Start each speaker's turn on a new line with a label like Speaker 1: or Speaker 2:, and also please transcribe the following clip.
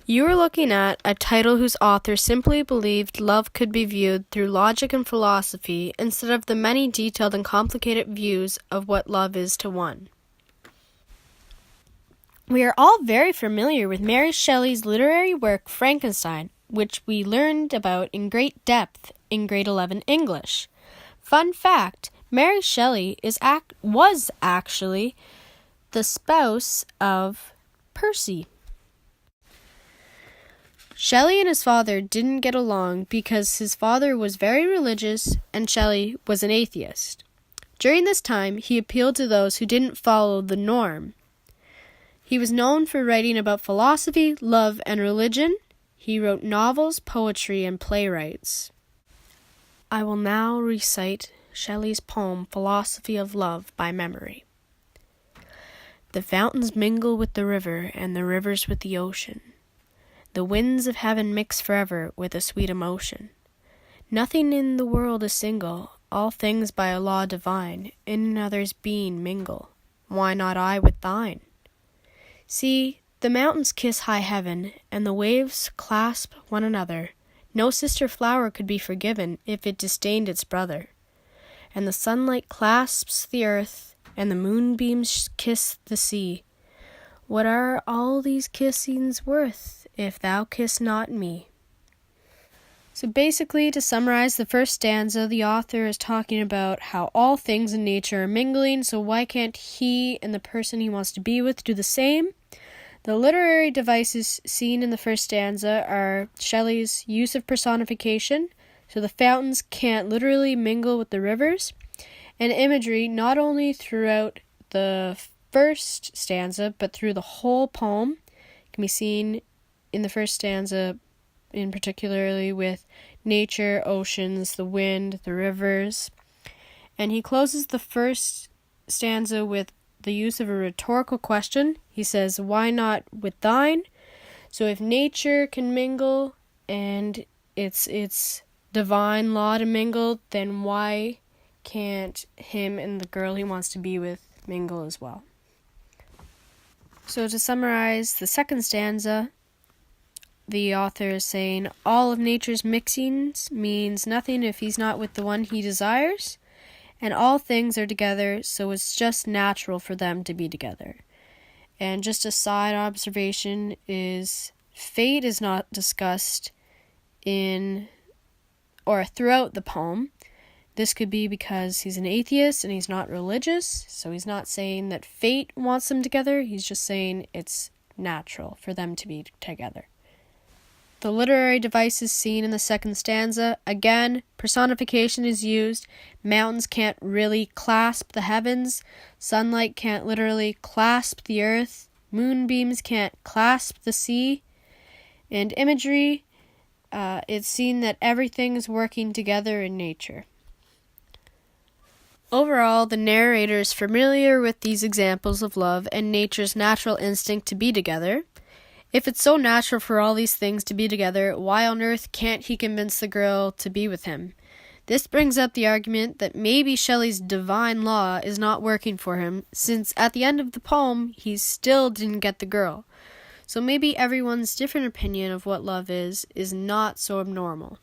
Speaker 1: You are looking at a title whose author simply believed love could be viewed through logic and philosophy instead of the many detailed and complicated views of what love is to one. We are all very familiar with Mary Shelley's literary work Frankenstein, which we learned about in great depth in grade 11 English. Fun fact, Mary Shelley was actually the spouse of Percy. Shelley and his father didn't get along because his father was very religious and Shelley was an atheist. During this time, he appealed to those who didn't follow the norm. He was known for writing about philosophy, love, and religion. He wrote novels, poetry, and playwrights. I will now recite Shelley's poem, Philosophy of Love, by memory. The fountains mingle with the river, and the rivers with the ocean. The winds of heaven mix forever with a sweet emotion. Nothing in the world is single, all things by a law divine, in another's being mingle. Why not I with thine? See, the mountains kiss high heaven, and the waves clasp one another. No sister flower could be forgiven if it disdained its brother. And the sunlight clasps the earth, and the moonbeams kiss the sea. What are all these kissings worth, if thou kiss not me? So basically, to summarize the first stanza, the author is talking about how all things in nature are mingling, so why can't he and the person he wants to be with do the same? The literary devices seen in the first stanza are Shelley's use of personification, so the fountains can't literally mingle with the rivers, and imagery not only throughout the first stanza, but through the whole poem. It can be seen in the first stanza in particularly with nature, oceans, the wind, the rivers. And he closes the first stanza with the use of a rhetorical question. He says, why not with thine? So if nature can mingle and it's divine law to mingle, then why can't him and the girl he wants to be with mingle as well? So to summarize the second stanza, the author is saying, all of nature's mixings means nothing if he's not with the one he desires, and all things are together, so it's just natural for them to be together. And just a side observation is fate is not discussed in or throughout the poem. This could be because he's an atheist and he's not religious, so he's not saying that fate wants them together, he's just saying it's natural for them to be together. The literary devices seen in the second stanza, again, personification is used. Mountains can't really clasp the heavens. Sunlight can't literally clasp the earth. Moonbeams can't clasp the sea. And imagery, it's seen that everything is working together in nature. Overall, the narrator is familiar with these examples of love and nature's natural instinct to be together. If it's so natural for all these things to be together, why on earth can't he convince the girl to be with him? This brings up the argument that maybe Shelley's divine law is not working for him, since at the end of the poem, he still didn't get the girl. So maybe everyone's different opinion of what love is not so abnormal.